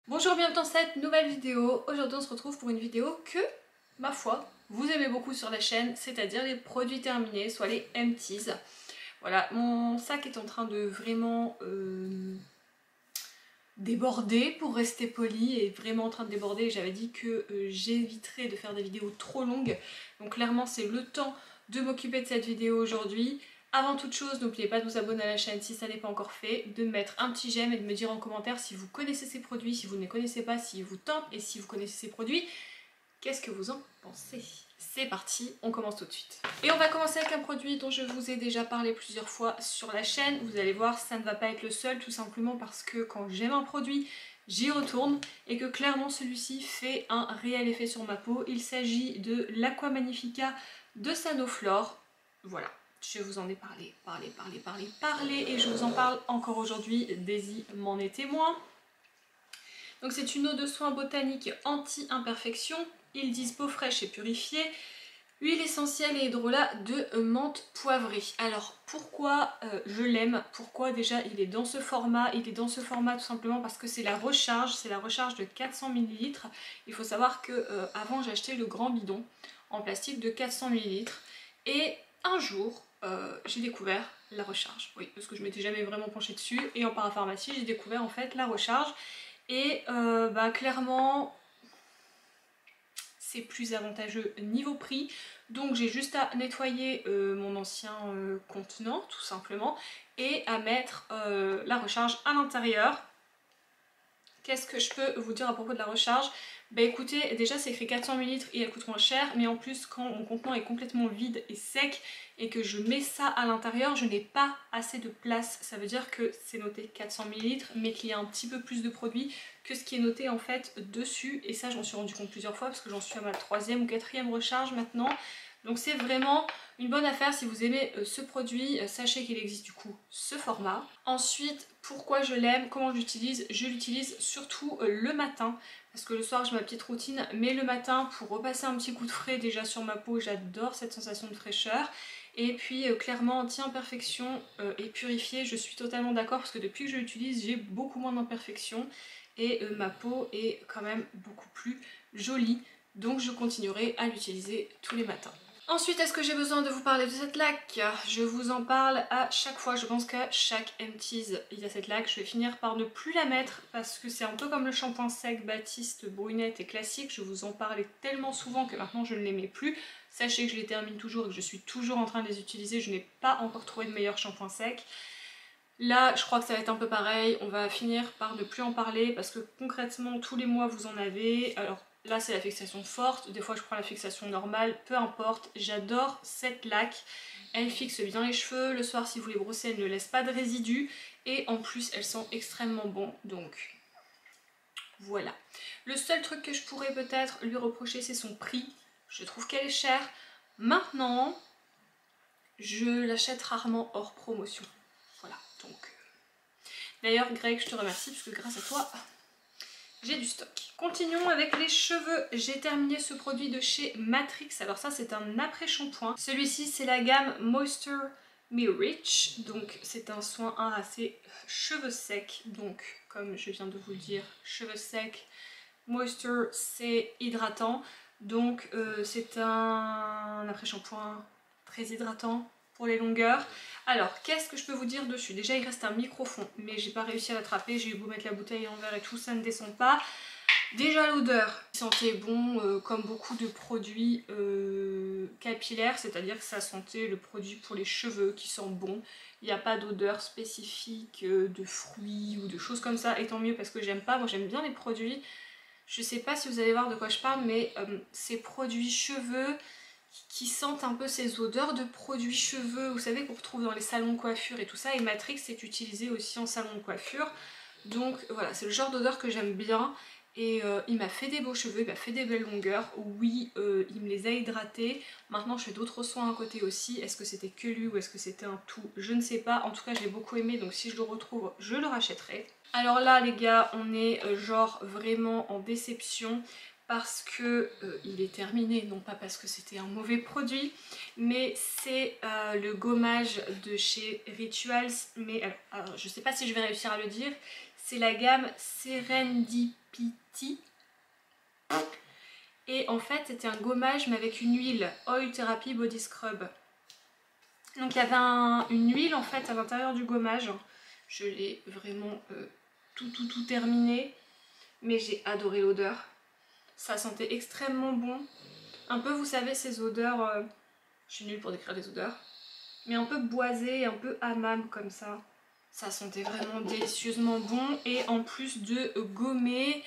Bonjour, bienvenue dans cette nouvelle vidéo. Aujourd'hui on se retrouve pour une vidéo que, ma foi, vous aimez beaucoup sur la chaîne, c'est-à-dire les produits terminés, soit les empties. Voilà, mon sac est en train de vraiment déborder, pour rester poli, et vraiment en train de déborder. J'avais dit que j'éviterais de faire des vidéos trop longues, donc clairement c'est le temps de m'occuper de cette vidéo aujourd'hui. Avant toute chose, n'oubliez pas de vous abonner à la chaîne si ça n'est pas encore fait, de mettre un petit j'aime et de me dire en commentaire si vous connaissez ces produits, si vous ne les connaissez pas, si vous tentent, et si vous connaissez ces produits, qu'est-ce que vous en pensez? C'est parti, on commence tout de suite. Et on va commencer avec un produit dont je vous ai déjà parlé plusieurs fois sur la chaîne. Vous allez voir, ça ne va pas être le seul, tout simplement parce que quand j'aime un produit, j'y retourne et que clairement celui-ci fait un réel effet sur ma peau. Il s'agit de l'Aqua Magnifica de Sanoflore. Voilà. Je vous en ai parlé, et je vous en parle encore aujourd'hui. Daisy m'en est témoin. Donc c'est une eau de soin botanique anti-imperfection. Ils disent peau fraîche et purifiée. Huile essentielle et hydrolat de menthe poivrée. Alors pourquoi je l'aime? Pourquoi déjà il est dans ce format? Il est dans ce format tout simplement parce que c'est la recharge de 400 ml. Il faut savoir que avant j'ai acheté le grand bidon en plastique de 400 ml et un jour j'ai découvert la recharge. Oui, parce que je m'étais jamais vraiment penchée dessus, et en parapharmacie j'ai découvert en fait la recharge et clairement c'est plus avantageux niveau prix. Donc j'ai juste à nettoyer mon ancien contenant tout simplement et à mettre la recharge à l'intérieur. Qu'est-ce que je peux vous dire à propos de la recharge? Bah écoutez, déjà c'est écrit 400 ml et elle coûte moins cher, mais en plus quand mon contenant est complètement vide et sec et que je mets ça à l'intérieur, je n'ai pas assez de place. Ça veut dire que c'est noté 400 ml mais qu'il y a un petit peu plus de produit que ce qui est noté en fait dessus, et ça j'en suis rendu compte plusieurs fois parce que j'en suis à ma 3e ou 4e recharge maintenant. Donc c'est vraiment une bonne affaire si vous aimez ce produit. Sachez qu'il existe du coup ce format. Ensuite, pourquoi je l'aime, comment je l'utilise? Je l'utilise surtout le matin parce que le soir j'ai ma petite routine, mais le matin pour repasser un petit coup de frais déjà sur ma peau. J'adore cette sensation de fraîcheur. Et puis clairement anti-imperfection et purifié, je suis totalement d'accord parce que depuis que je l'utilise j'ai beaucoup moins d'imperfections et ma peau est quand même beaucoup plus jolie. Donc je continuerai à l'utiliser tous les matins. Ensuite, est-ce que j'ai besoin de vous parler de cette laque? Je vous en parle à chaque fois, je pense qu'à chaque empties il y a cette laque. Je vais finir par ne plus la mettre parce que c'est un peu comme le shampoing sec Baptiste brunette et classique. Je vous en parlais tellement souvent que maintenant je ne les mets plus. Sachez que je les termine toujours et que je suis toujours en train de les utiliser. Je n'ai pas encore trouvé de meilleur shampoing sec. Là, je crois que ça va être un peu pareil. On va finir par ne plus en parler parce que concrètement, tous les mois vous en avez. Alors là, c'est la fixation forte. Des fois, je prends la fixation normale. Peu importe. J'adore cette laque. Elle fixe bien les cheveux. Le soir, si vous les brossez, elle ne laisse pas de résidus. Et en plus, elle sent extrêmement bon. Donc, voilà. Le seul truc que je pourrais peut-être lui reprocher, c'est son prix. Je trouve qu'elle est chère. Maintenant, je l'achète rarement hors promotion. Voilà, donc... D'ailleurs, Greg, je te remercie parce que grâce à toi, j'ai du stock. Continuons avec les cheveux. J'ai terminé ce produit de chez Matrix. Alors ça, c'est un après-shampoing. Celui-ci, c'est la gamme Moisture Me Rich. Donc c'est un soin enracé cheveux secs. Donc, comme je viens de vous le dire, cheveux secs. Moisture, c'est hydratant. Donc c'est un après-shampoing très hydratant pour les longueurs. Alors, qu'est-ce que je peux vous dire dessus? Déjà, il reste un micro-fond, mais j'ai pas réussi à l'attraper. J'ai eu beau mettre la bouteille en verre et tout, ça ne descend pas. Déjà, l'odeur, il sentait bon, comme beaucoup de produits capillaires, c'est-à-dire que ça sentait le produit pour les cheveux qui sent bon. Il n'y a pas d'odeur spécifique de fruits ou de choses comme ça, et tant mieux parce que j'aime pas. Moi, j'aime bien les produits. Je sais pas si vous allez voir de quoi je parle, mais ces produits cheveux qui sentent un peu ces odeurs de produits cheveux, vous savez, qu'on retrouve dans les salons de coiffure et tout ça, et Matrix est utilisé aussi en salon de coiffure. Donc voilà, c'est le genre d'odeur que j'aime bien, et il m'a fait des beaux cheveux, il m'a fait des belles longueurs. Oui, il me les a hydratés. Maintenant je fais d'autres soins à côté aussi. Est-ce que c'était que lui ou est-ce que c'était un tout? Je ne sais pas. En tout cas, j'ai beaucoup aimé, donc si je le retrouve, je le rachèterai. Alors là les gars, on est genre vraiment en déception parce que il est terminé, non pas parce que c'était un mauvais produit, mais c'est le gommage de chez Rituals. Mais alors, je sais pas si je vais réussir à le dire. c'est la gamme Serendipity. Et en fait c'était un gommage mais avec une huile Oil Therapy Body Scrub. Donc il y avait une huile en fait à l'intérieur du gommage. Je l'ai vraiment tout terminé. Mais j'ai adoré l'odeur. Ça sentait extrêmement bon. Un peu, vous savez, ces odeurs... je suis nulle pour décrire les odeurs. Mais un peu boisé, un peu hammam comme ça. Ça sentait vraiment délicieusement bon. Et en plus de gommer,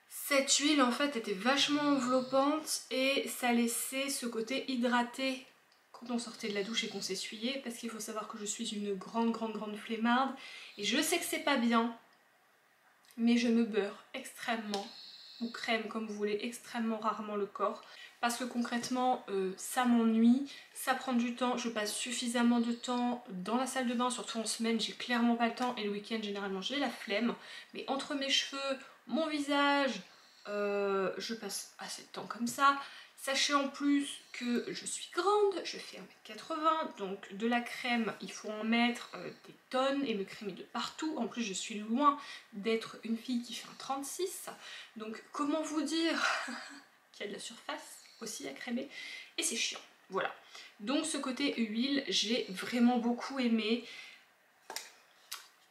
cette huile en fait était vachement enveloppante. Et ça laissait ce côté hydraté quand on sortait de la douche et qu'on s'essuyait. Parce qu'il faut savoir que je suis une grande flemmarde. Et je sais que c'est pas bien. Mais je me beurre extrêmement, ou crème comme vous voulez, extrêmement rarement le corps. Parce que concrètement, ça m'ennuie, ça prend du temps, je passe suffisamment de temps dans la salle de bain, surtout en semaine, j'ai clairement pas le temps, et le week-end généralement j'ai la flemme. Mais entre mes cheveux, mon visage, je passe assez de temps comme ça. Sachez en plus que je suis grande, je fais 1m80, donc de la crème, il faut en mettre des tonnes et me crémer de partout. En plus, je suis loin d'être une fille qui fait un 36. Donc comment vous dire qu'il y a de la surface aussi à crémer et c'est chiant. Voilà. Donc ce côté huile, j'ai vraiment beaucoup aimé.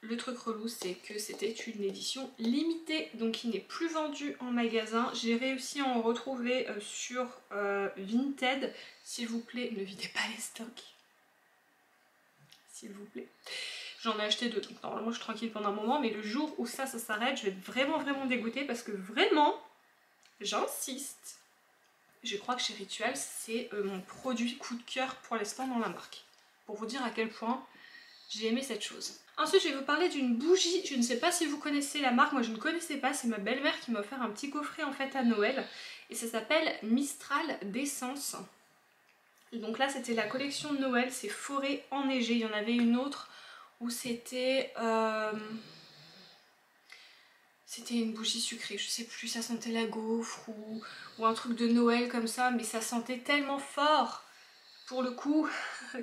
Le truc relou, c'est que c'était une édition limitée, donc il n'est plus vendu en magasin. J'ai réussi à en retrouver sur Vinted. S'il vous plaît, ne videz pas les stocks. S'il vous plaît. J'en ai acheté deux, donc normalement je suis tranquille pendant un moment, mais le jour où ça s'arrête, je vais être vraiment dégoûtée parce que vraiment, j'insiste. Je crois que chez Ritual, c'est mon produit coup de cœur pour l'instant dans la marque. Pour vous dire à quel point j'ai aimé cette chose. Ensuite, je vais vous parler d'une bougie. Je ne sais pas si vous connaissez la marque, moi je ne connaissais pas. C'est ma belle-mère qui m'a offert un petit coffret en fait à Noël. Et ça s'appelle Mistral d'essence. Donc là, c'était la collection de Noël, c'est forêt enneigée. Il y en avait une autre où c'était... C'était une bougie sucrée, je sais plus, ça sentait la gaufre ou un truc de Noël comme ça, mais ça sentait tellement fort pour le coup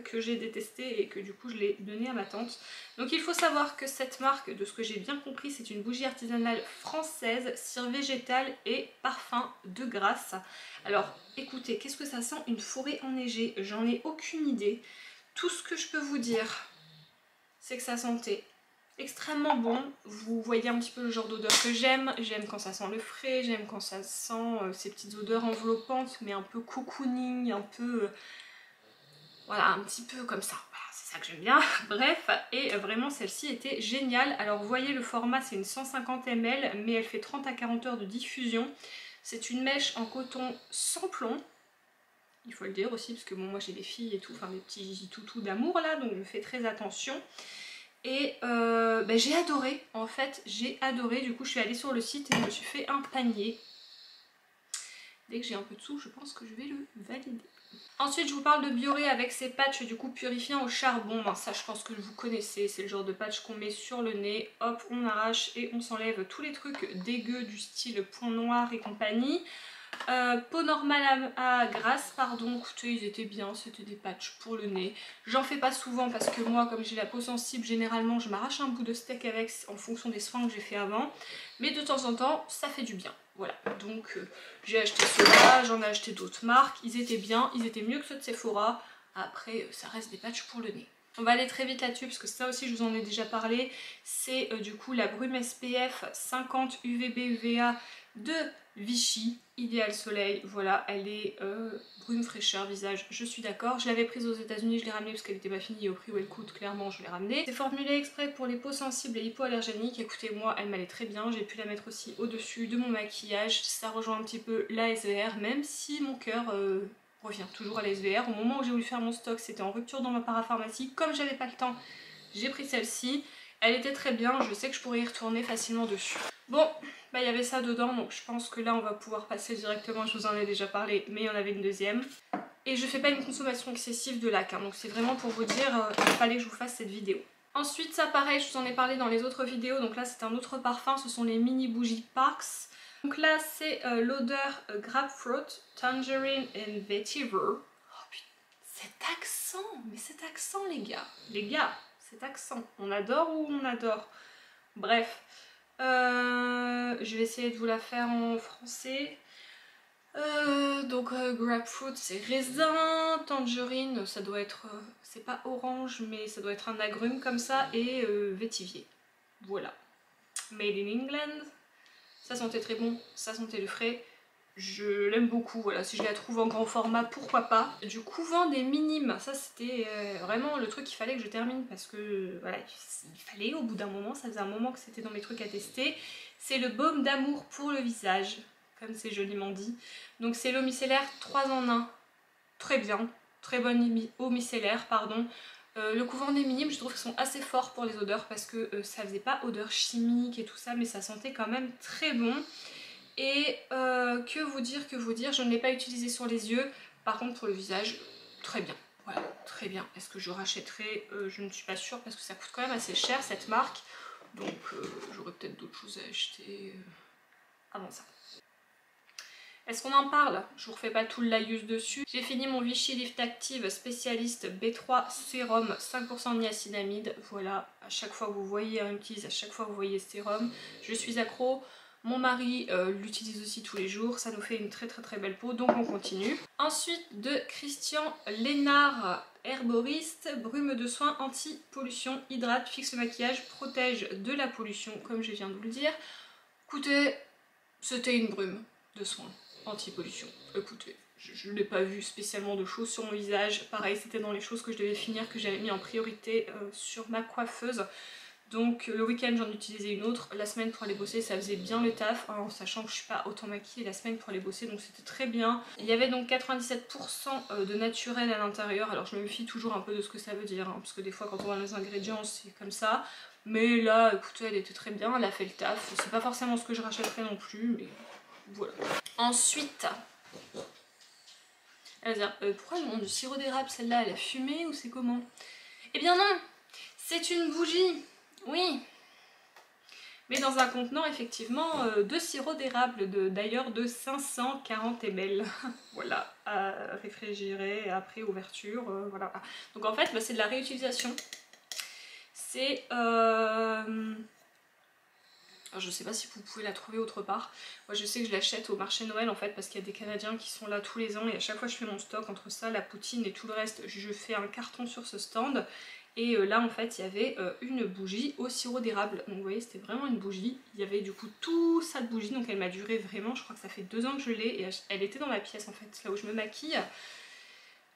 que j'ai détesté et que du coup je l'ai donné à ma tante. Donc il faut savoir que cette marque, de ce que j'ai bien compris, c'est une bougie artisanale française, cire végétale et parfum de grâce. Alors écoutez, qu'est-ce que ça sent une forêt enneigée? J'en ai aucune idée. Tout ce que je peux vous dire, c'est que ça sentait extrêmement bon. Vous voyez un petit peu le genre d'odeur que j'aime. J'aime quand ça sent le frais, j'aime quand ça sent ces petites odeurs enveloppantes, mais un peu cocooning, un peu... voilà, un petit peu comme ça. Voilà, c'est ça que j'aime bien. Bref, et vraiment celle-ci était géniale. Alors vous voyez le format, c'est une 150 ml, mais elle fait 30 à 40 heures de diffusion. C'est une mèche en coton sans plomb. Il faut le dire aussi, parce que bon, moi j'ai des filles et tout, enfin des petits toutous d'amour là, donc je fais très attention. Et j'ai adoré, en fait, j'ai adoré. Du coup, je suis allée sur le site et je me suis fait un panier. Dès que j'ai un peu de sous, je pense que je vais le valider. Ensuite, je vous parle de Bioré avec ses patchs du coup purifiants au charbon. Ben, ça, je pense que vous connaissez. C'est le genre de patch qu'on met sur le nez. Hop, on arrache et on s'enlève tous les trucs dégueux du style point noir et compagnie. Peau normale à grasse, pardon, écoutez, ils étaient bien, c'était des patchs pour le nez. J'en fais pas souvent parce que moi, comme j'ai la peau sensible, généralement je m'arrache un bout de steak avec en fonction des soins que j'ai fait avant. Mais de temps en temps, ça fait du bien. Voilà, donc j'ai acheté ceux-là, j'en ai acheté d'autres marques, ils étaient bien, ils étaient mieux que ceux de Sephora. Après, ça reste des patchs pour le nez. On va aller très vite là-dessus parce que ça aussi je vous en ai déjà parlé. C'est du coup la brume SPF 50 UVB UVA de Vichy, Idéal Soleil. Voilà, elle est brume fraîcheur visage, je suis d'accord. Je l'avais prise aux États-Unis, je l'ai ramenée parce qu'elle n'était pas finie et au prix où elle coûte, clairement je l'ai ramenée. C'est formulé exprès pour les peaux sensibles et hypoallergéniques. Écoutez, moi elle m'allait très bien. J'ai pu la mettre aussi au-dessus de mon maquillage. Ça rejoint un petit peu la SVR, même si mon cœur revient toujours à la SVR. Au moment où j'ai voulu faire mon stock, c'était en rupture dans ma parapharmacie. Comme j'avais pas le temps, j'ai pris celle-ci. Elle était très bien, je sais que je pourrais y retourner facilement dessus. Bon, bah il y avait ça dedans, donc je pense que là on va pouvoir passer directement, je vous en ai déjà parlé, mais il y en avait une deuxième. Et je fais pas une consommation excessive de lac, hein, donc c'est vraiment pour vous dire, il fallait que je vous fasse cette vidéo. Ensuite, ça pareil, je vous en ai parlé dans les autres vidéos, donc là c'est un autre parfum, ce sont les mini bougies Parks. Donc là c'est l'odeur Grapefruit, Tangerine and Vetiver. Oh putain, cet accent, mais cet accent les gars, cet accent, on adore ou on adore? Bref, Je vais essayer de vous la faire en français. Donc grapefruit c'est raisin, tangerine ça doit être, c'est pas orange mais ça doit être un agrume comme ça, et vétivier. Voilà. Made in England. Ça sentait très bon, ça sentait le frais. Je l'aime beaucoup, voilà, si je la trouve en grand format, pourquoi pas. Du couvent des minimes, ça c'était vraiment le truc qu'il fallait que je termine parce que voilà, il fallait au bout d'un moment, ça faisait un moment que c'était dans mes trucs à tester. C'est le baume d'amour pour le visage, comme c'est joliment dit. Donc c'est l'eau micellaire 3 en 1, très bien, très bonne eau micellaire, pardon. Le couvent des minimes, je trouve qu'ils sont assez forts pour les odeurs parce que ça faisait pas odeur chimique et tout ça, mais ça sentait quand même très bon. Et que vous dire, je ne l'ai pas utilisé sur les yeux, par contre pour le visage, très bien. Voilà, très bien. Est-ce que je rachèterai? Je ne suis pas sûre parce que ça coûte quand même assez cher cette marque. Donc j'aurais peut-être d'autres choses à acheter avant ça. Est-ce qu'on en parle? Je vous refais pas tout le laïus dessus. J'ai fini mon Vichy Lift Active spécialiste B3 sérum 5% niacinamide. Voilà, à chaque fois que vous voyez un tease, à chaque fois que vous voyez sérum, je suis accro. Mon mari l'utilise aussi tous les jours, ça nous fait une très belle peau, donc on continue. Ensuite de Christian Lénard, herboriste, brume de soin, anti-pollution, hydrate, fixe le maquillage, protège de la pollution, comme je viens de vous le dire. Écoutez, c'était une brume de soin, anti-pollution. Écoutez, je n'ai pas vu spécialement de choses sur mon visage. Pareil, c'était dans les choses que je devais finir, que j'avais mis en priorité sur ma coiffeuse. Donc le week-end j'en utilisais une autre, la semaine pour aller bosser ça faisait bien le taf, hein, en sachant que je suis pas autant maquillée la semaine pour aller bosser, donc c'était très bien. Il y avait donc 97% de naturel à l'intérieur, alors je me méfie toujours un peu de ce que ça veut dire, hein, parce que des fois quand on voit les ingrédients c'est comme ça. Mais là écoutez, elle était très bien, elle a fait le taf, c'est pas forcément ce que je rachèterais non plus, mais voilà. Ensuite, elle va dire, pourquoi je demande du sirop d'érable, celle-là elle a fumé ou c'est comment? Eh bien non, c'est une bougie. Oui, mais dans un contenant effectivement de sirop d'érable, d'ailleurs de 540 ml. Voilà, à réfrigérer après ouverture, voilà. Donc en fait, bah, c'est de la réutilisation. C'est... je sais pas si vous pouvez la trouver autre part. Moi je sais que je l'achète au marché Noël en fait parce qu'il y a des Canadiens qui sont là tous les ans et à chaque fois je fais mon stock entre ça, la poutine et tout le reste. Je fais un carton sur ce stand. Et là en fait il y avait une bougie au sirop d'érable, donc vous voyez c'était vraiment une bougie, il y avait du coup tout ça de bougie, donc elle m'a duré vraiment, je crois que ça fait 2 ans que je l'ai et elle était dans ma pièce en fait, là où je me maquille.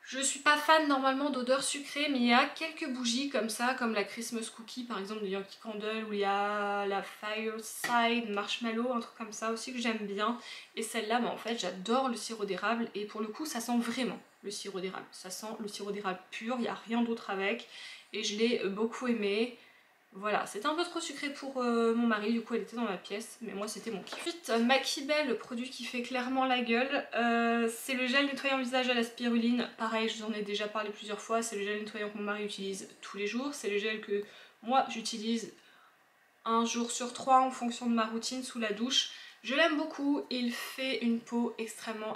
Je suis pas fan normalement d'odeurs sucrées, mais il y a quelques bougies comme ça, comme la Christmas Cookie par exemple de Yankee Candle, où il y a la Fireside Marshmallow, un truc comme ça aussi que j'aime bien. Et celle-là, bah, en fait j'adore le sirop d'érable et pour le coup ça sent vraiment le sirop d'érable. Ça sent le sirop d'érable pur, il n'y a rien d'autre avec. Et je l'ai beaucoup aimé. Voilà, c'était un peu trop sucré pour mon mari, du coup elle était dans ma pièce, mais moi c'était mon kiff. Ensuite, Makibel, le produit qui fait clairement la gueule, c'est le gel nettoyant visage à la spiruline. Pareil, je vous en ai déjà parlé plusieurs fois, c'est le gel nettoyant que mon mari utilise tous les jours. C'est le gel que moi j'utilise 1 jour sur 3 en fonction de ma routine sous la douche. Je l'aime beaucoup, il fait une peau extrêmement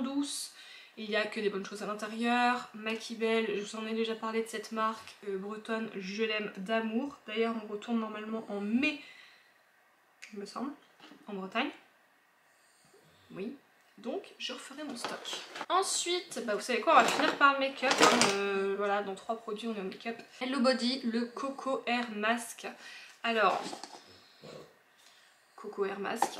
douce. Il n'y a que des bonnes choses à l'intérieur. Makibel, je vous en ai déjà parlé de cette marque bretonne, je l'aime d'amour. D'ailleurs on retourne normalement en mai, il me semble, en Bretagne. Oui, donc je referai mon stock. Ensuite, bah vous savez quoi, on va finir par le make-up. Hein. Voilà, dans 3 produits on est au make-up. Hello Body, le Coco Air Mask. Alors... Coco Air Mask.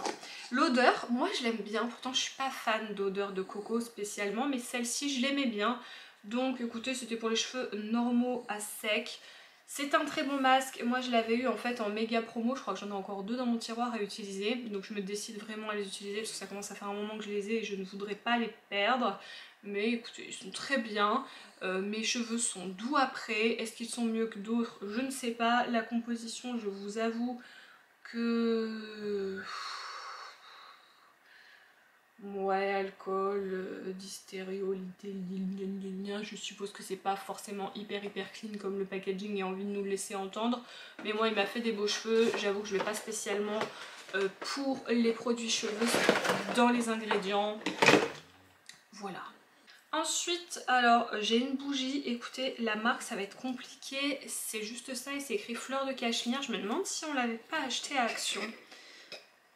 L'odeur, moi je l'aime bien, pourtant je suis pas fan d'odeur de coco spécialement, mais celle-ci je l'aimais bien. Donc écoutez, c'était pour les cheveux normaux à sec. C'est un très bon masque, moi je l'avais eu en fait en méga promo, je crois que j'en ai encore 2 dans mon tiroir à utiliser. Donc je me décide vraiment à les utiliser parce que ça commence à faire un moment que je les ai et je ne voudrais pas les perdre. Mais écoutez, ils sont très bien, mes cheveux sont doux après, est-ce qu'ils sont mieux que d'autres? Je ne sais pas, la composition je vous avoue que... Ouais, alcool, je suppose que c'est pas forcément hyper clean comme le packaging et envie de nous le laisser entendre. Mais moi il m'a fait des beaux cheveux, j'avoue que je vais pas spécialement pour les produits cheveux dans les ingrédients. Voilà. Ensuite, alors j'ai une bougie, écoutez, la marque ça va être compliqué, c'est juste ça et c'est écrit fleur de cachemire. Je me demande si on l'avait pas acheté à Action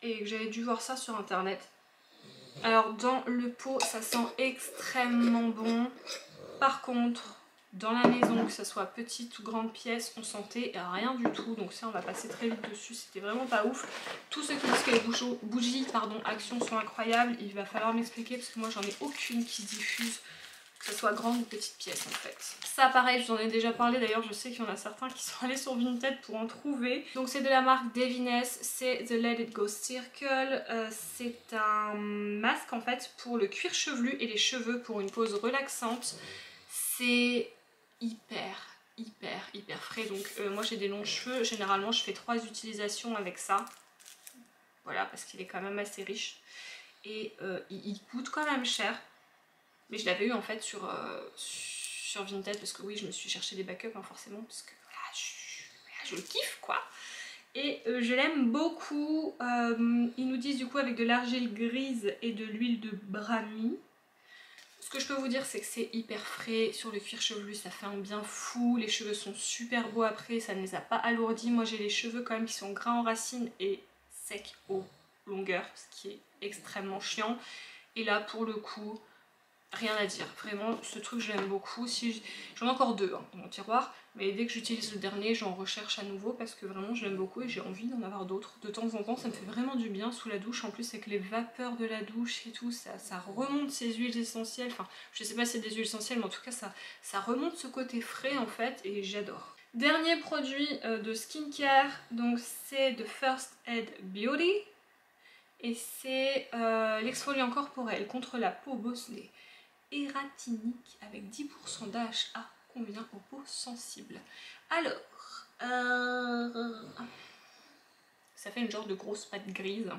et que j'avais dû voir ça sur internet. Alors dans le pot ça sent extrêmement bon, par contre dans la maison, que ce soit petite ou grande pièce, on sentait rien du tout, donc ça on va passer très vite dessus, c'était vraiment pas ouf. Tous ceux qui disent que les bougies Action sont incroyables, il va falloir m'expliquer parce que moi j'en ai aucune qui se diffuse, que ce soit grande ou petite pièce en fait. Ça pareil, je vous en ai déjà parlé, d'ailleurs je sais qu'il y en a certains qui sont allés sur Vinted pour en trouver. Donc c'est de la marque Deviness, c'est The Let It Go Circle, c'est un masque en fait pour le cuir chevelu et les cheveux pour une pose relaxante. C'est hyper frais, donc moi j'ai des longs cheveux, généralement je fais 3 utilisations avec ça, voilà, parce qu'il est quand même assez riche et il coûte quand même cher, mais je l'avais eu en fait sur Vinted parce que oui je me suis cherché des backups hein, forcément parce que voilà, je le kiffe quoi. Et je l'aime beaucoup, ils nous disent du coup avec de l'argile grise et de l'huile de brahmi. Ce que je peux vous dire c'est que c'est hyper frais sur le cuir chevelu, ça fait un bien fou, les cheveux sont super beaux après, ça ne les a pas alourdis. Moi j'ai les cheveux quand même qui sont gras en racines et secs aux longueurs, ce qui est extrêmement chiant. Et là pour le coup, rien à dire, vraiment ce truc je l'aime beaucoup. Si j'en ai encore 2 hein, dans mon tiroir, mais dès que j'utilise le dernier j'en recherche à nouveau parce que vraiment je l'aime beaucoup et j'ai envie d'en avoir d'autres. De temps en temps ça me fait vraiment du bien sous la douche, en plus avec les vapeurs de la douche et tout, ça remonte ces huiles essentielles, enfin je sais pas si c'est des huiles essentielles mais en tout cas ça remonte ce côté frais en fait et j'adore. Dernier produit de skincare, donc c'est de First Aid Beauty et c'est l'exfoliant corporel contre la peau bosselée ératinique avec 10% d'AHA, convient aux peaux sensibles. Alors, ça fait une genre de grosse pâte grise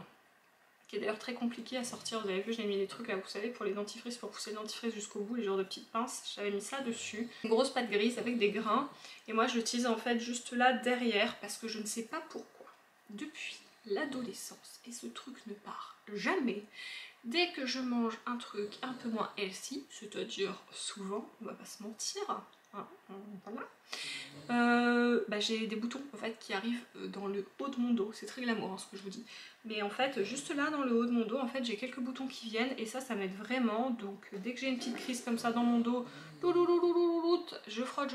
qui est d'ailleurs très compliquée à sortir. Vous avez vu, j'ai mis des trucs là, vous savez, pour les dentifrices, pour pousser le dentifrice jusqu'au bout, les genres de petites pinces, j'avais mis ça dessus. Une grosse pâte grise avec des grains, et moi je l'utilise en fait juste là derrière parce que je ne sais pas pourquoi. Depuis l'adolescence, et ce truc ne part jamais, dès que je mange un truc un peu moins healthy, c'est-à-dire souvent, on va pas se mentir, hein, voilà, bah j'ai des boutons en fait qui arrivent dans le haut de mon dos, c'est très glamour hein, ce que je vous dis, mais en fait juste là dans le haut de mon dos en fait j'ai quelques boutons qui viennent et ça m'aide vraiment, donc dès que j'ai une petite crise comme ça dans mon dos, je frotte,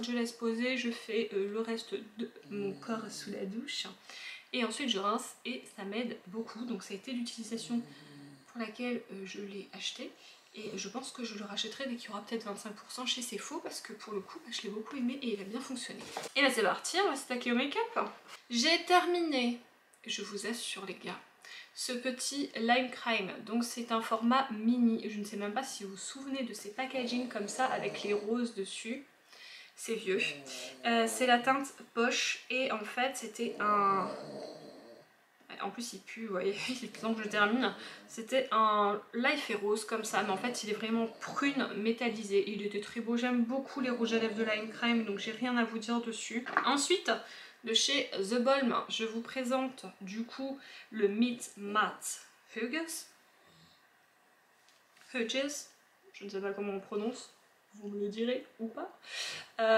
je laisse poser, je fais le reste de mon corps sous la douche et ensuite je rince et ça m'aide beaucoup, donc ça a été l'utilisation pour laquelle je l'ai acheté et je pense que je le rachèterai dès qu'il y aura peut-être 25% chez Sephora parce que pour le coup je l'ai beaucoup aimé et il a bien fonctionné. Et là c'est parti, on va s'attaquer au make-up. J'ai terminé, je vous assure les gars, ce petit Lime Crime, donc c'est un format mini, je ne sais même pas si vous vous souvenez de ces packaging comme ça avec les roses dessus. C'est vieux. C'est la teinte poche et en fait c'était un... En plus il pue, vous voyez, il est temps que je termine. C'était un Life et Rose comme ça, mais en fait il est vraiment prune métallisé. Il était très beau, j'aime beaucoup les rouges à lèvres de Lime Crime, donc j'ai rien à vous dire dessus. Ensuite, de chez The Balm, je vous présente du coup le Meet Matte Huges. Je ne sais pas comment on prononce, vous me le direz ou pas.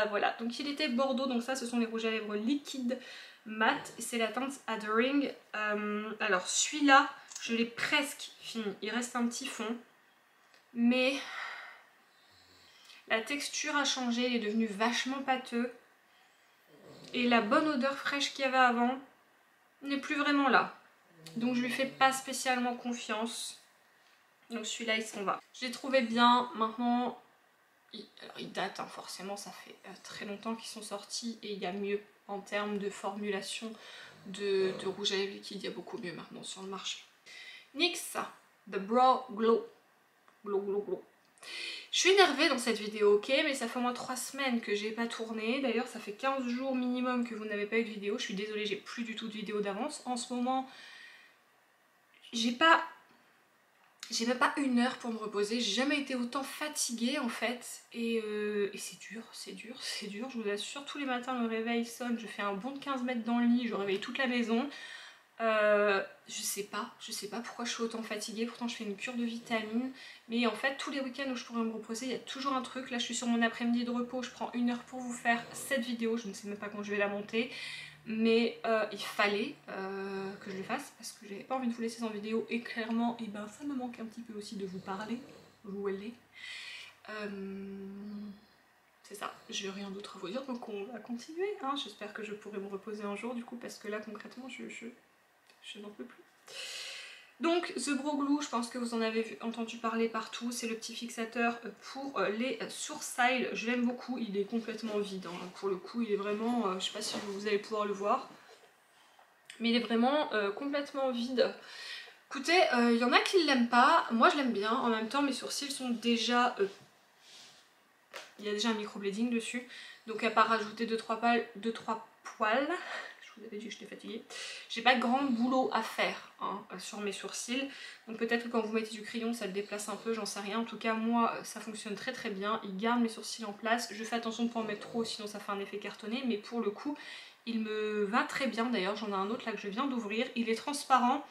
Voilà, donc il était bordeaux, donc ça ce sont les rouges à lèvres liquides mat, c'est la teinte Adoring. Alors celui-là, je l'ai presque fini, il reste un petit fond, mais la texture a changé, il est devenu vachement pâteux, et la bonne odeur fraîche qu'il y avait avant n'est plus vraiment là. Donc je lui fais pas spécialement confiance, donc celui-là il s'en va. Je l'ai trouvé bien, maintenant... Alors il date, hein, forcément, ça fait très longtemps qu'ils sont sortis et il y a mieux en termes de formulation de rouge à lèvres liquide, il y a beaucoup mieux maintenant sur le marché. NYX, The Brow Glow. Glow. Je suis énervée dans cette vidéo, ok, mais ça fait au moins 3 semaines que j'ai pas tourné. D'ailleurs, ça fait 15 jours minimum que vous n'avez pas eu de vidéo. Je suis désolée, j'ai plus du tout de vidéo d'avance. En ce moment, j'ai même pas une heure pour me reposer, j'ai jamais été autant fatiguée en fait, et c'est dur, je vous assure, tous les matins le réveil sonne, je fais un bond de 15 mètres dans le lit, je réveille toute la maison, je sais pas pourquoi je suis autant fatiguée, pourtant je fais une cure de vitamines, mais en fait tous les week-ends où je pourrais me reposer, il y a toujours un truc. Là je suis sur mon après-midi de repos, je prends 1 heure pour vous faire cette vidéo, je ne sais même pas quand je vais la monter, mais il fallait que je le fasse parce que j'avais pas envie de vous laisser sans vidéo et clairement, et ben, ça me manque un petit peu aussi de vous parler, vous allez. C'est ça, j'ai rien d'autre à vous dire donc on va continuer, hein. J'espère que je pourrai me reposer un jour du coup parce que là concrètement je n'en peux plus. Donc The Brow Glue, je pense que vous en avez entendu parler partout, c'est le petit fixateur pour les sourcils. Je l'aime beaucoup, il est complètement vide, hein. Pour le coup il est vraiment, je sais pas si vous allez pouvoir le voir, mais il est vraiment complètement vide. Écoutez, il y en a qui ne l'aiment pas, moi je l'aime bien, en même temps mes sourcils sont déjà... il y a déjà un microblading dessus, donc à part rajouter 2-3 poils, je vous avais dit que j'étais fatiguée, j'ai pas grand boulot à faire hein, sur mes sourcils, donc peut-être que quand vous mettez du crayon ça le déplace un peu, j'en sais rien. En tout cas moi ça fonctionne très très bien, il garde mes sourcils en place, je fais attention de ne pas en mettre trop sinon ça fait un effet cartonné, mais pour le coup il me va très bien. D'ailleurs j'en ai un autre là que je viens d'ouvrir, il est transparent.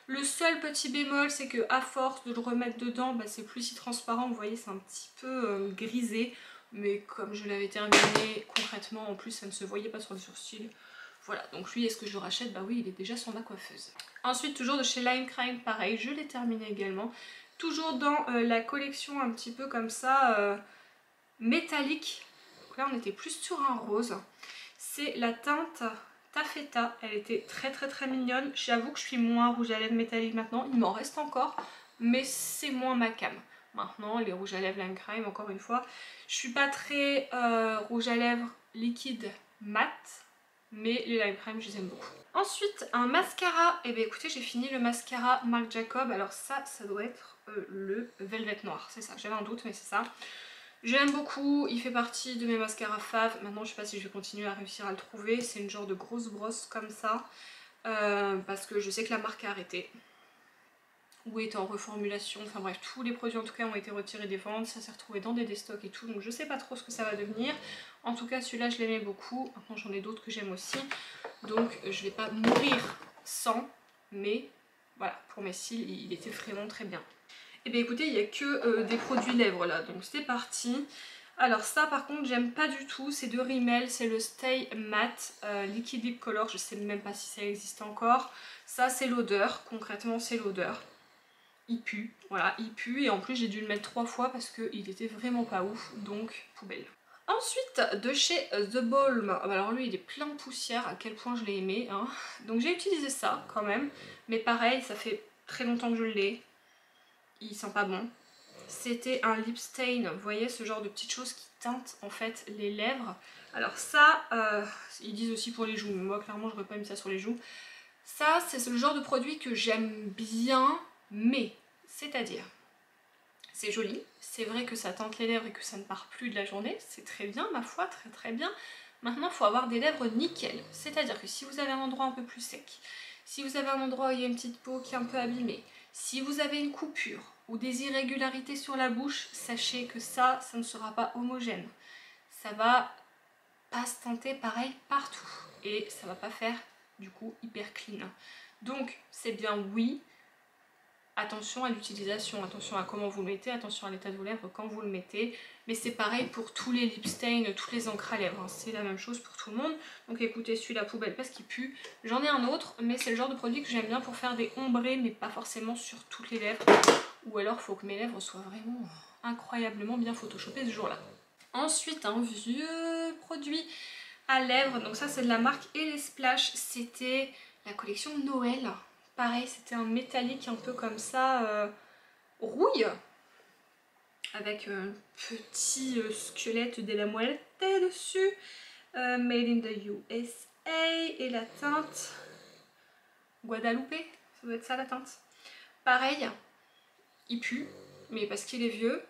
Le seul petit bémol c'est que à force de le remettre dedans, bah, c'est plus si transparent, vous voyez c'est un petit peu grisé, mais comme je l'avais terminé concrètement en plus ça ne se voyait pas sur le sourcil. Voilà, donc lui, est-ce que je le rachète? Bah oui, il est déjà sur ma coiffeuse. Ensuite, toujours de chez Lime Crime, pareil, je l'ai terminé également. Toujours dans la collection un petit peu comme ça, métallique. Donc là, on était plus sur un rose. C'est la teinte Taffeta. Elle était très très très mignonne. J'avoue que je suis moins rouge à lèvres métallique maintenant. Il m'en reste encore, mais c'est moins ma cam. Maintenant, les rouges à lèvres Lime Crime, encore une fois. Je suis pas très rouge à lèvres liquide mat. Mais les Lime Crime, je les aime beaucoup. Ensuite, un mascara. Et bien écoutez, j'ai fini le mascara Marc Jacob. Alors ça doit être le Velvet Noir. C'est ça, j'avais un doute, mais c'est ça. J'aime beaucoup, il fait partie de mes mascaras fave. Maintenant, je sais pas si je vais continuer à réussir à le trouver. C'est une genre de grosse brosse comme ça. Parce que je sais que la marque a arrêté. Ou est en reformulation. Enfin bref, tous les produits en tout cas ont été retirés des ventes. Ça s'est retrouvé dans des déstocks et tout. Donc je sais pas trop ce que ça va devenir. En tout cas, celui-là, je l'aimais beaucoup. Maintenant, j'en ai d'autres que j'aime aussi. Donc je vais pas mourir sans, mais voilà, pour mes cils il était vraiment très bien. Et bien écoutez, il n'y a que des produits lèvres là, donc c'est parti. Alors ça par contre j'aime pas du tout, c'est de Rimmel, c'est le Stay Matte Liquid Lip Color, je sais même pas si ça existe encore. Ça c'est l'odeur, concrètement c'est l'odeur. Il pue, voilà, il pue et en plus j'ai dû le mettre 3 fois parce qu'il était vraiment pas ouf, donc poubelle. Ensuite, de chez The Balm, alors lui il est plein de poussière, à quel point je l'ai aimé, hein. Donc j'ai utilisé ça quand même, mais pareil, ça fait très longtemps que je l'ai, il sent pas bon. C'était un lip stain, vous voyez ce genre de petites choses qui teintent en fait les lèvres. Alors ça, ils disent aussi pour les joues, mais moi clairement j'aurais pas mis ça sur les joues. Ça c'est le genre de produit que j'aime bien, mais c'est-à-dire... c'est joli, c'est vrai que ça teinte les lèvres et que ça ne part plus de la journée, c'est très bien ma foi, très très bien. Maintenant il faut avoir des lèvres nickel, c'est-à-dire que si vous avez un endroit un peu plus sec, si vous avez un endroit où il y a une petite peau qui est un peu abîmée, si vous avez une coupure ou des irrégularités sur la bouche, sachez que ça ne sera pas homogène. Ça va pas se teinter pareil partout et ça va pas faire du coup hyper clean. Donc c'est bien oui. Attention à l'utilisation, attention à comment vous le mettez, attention à l'état de vos lèvres quand vous le mettez. Mais c'est pareil pour tous les lip stains, toutes les encres à lèvres, hein. C'est la même chose pour tout le monde. Donc écoutez, celui-là poubelle parce qu'il pue. J'en ai un autre, mais c'est le genre de produit que j'aime bien pour faire des ombrés, mais pas forcément sur toutes les lèvres. Ou alors il faut que mes lèvres soient vraiment incroyablement bien photoshopées ce jour-là. Ensuite, un vieux produit à lèvres, donc ça c'est de la marque Ellie Splash, c'était la collection Noël. Pareil, c'était un métallique un peu comme ça, rouille, avec un petit squelette de la moelle dessus, made in the USA, et la teinte Guadalupe, ça doit être ça la teinte. Pareil, il pue, mais parce qu'il est vieux,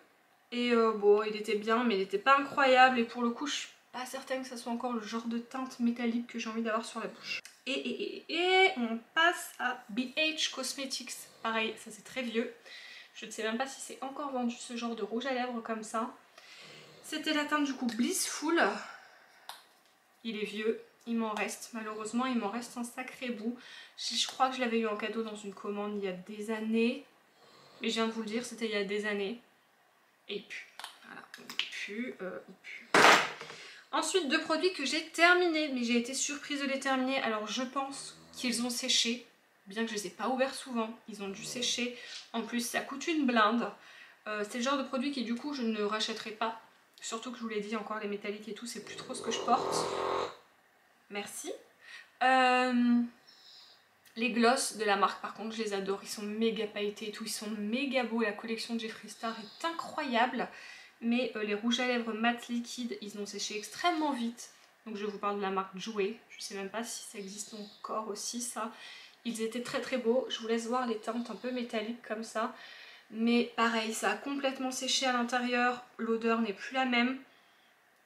et bon, il était bien, mais il n'était pas incroyable, et pour le coup, je suis pas certaine que ça soit encore le genre de teinte métallique que j'ai envie d'avoir sur la bouche. Et on passe à BH Cosmetics. Pareil, ça c'est très vieux. Je ne sais même pas si c'est encore vendu ce genre de rouge à lèvres comme ça. C'était la teinte du coup Blissful. Il est vieux, il m'en reste. Malheureusement, il m'en reste un sacré bout. Je crois que je l'avais eu en cadeau dans une commande il y a des années. Mais je viens de vous le dire, c'était il y a des années. Et il pue. Voilà, il pue. Ensuite, 2 produits que j'ai terminés, mais j'ai été surprise de les terminer. Alors je pense qu'ils ont séché, bien que je les ai pas ouverts souvent. Ils ont dû sécher. En plus, ça coûte une blinde. C'est le genre de produit qui du coup je ne rachèterai pas. Surtout que je vous l'ai dit encore, les métalliques et tout, c'est plus trop ce que je porte. Merci. Les gloss de la marque par contre je les adore, ils sont méga pailletés et tout, ils sont méga beaux, la collection de Jeffree Star est incroyable. Mais les rouges à lèvres mat liquide, ils ont séché extrêmement vite. Donc je vous parle de la marque Jouer, je sais même pas si ça existe encore aussi ça. Ils étaient très très beaux, je vous laisse voir les teintes un peu métalliques comme ça. Mais pareil, ça a complètement séché à l'intérieur, l'odeur n'est plus la même.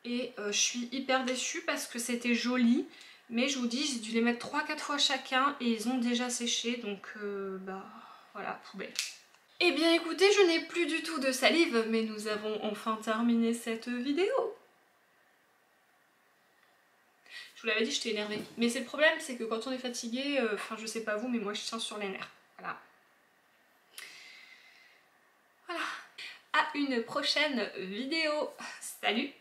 Et je suis hyper déçue parce que c'était joli. Mais je vous dis, j'ai dû les mettre 3-4 fois chacun et ils ont déjà séché. Donc bah voilà, poubelle. Eh bien écoutez, je n'ai plus du tout de salive, mais nous avons enfin terminé cette vidéo. Je vous l'avais dit, j'étais énervée. Mais c'est le problème, c'est que quand on est fatigué, enfin je sais pas vous, mais moi je tiens sur les nerfs. Voilà. Voilà. À une prochaine vidéo. Salut!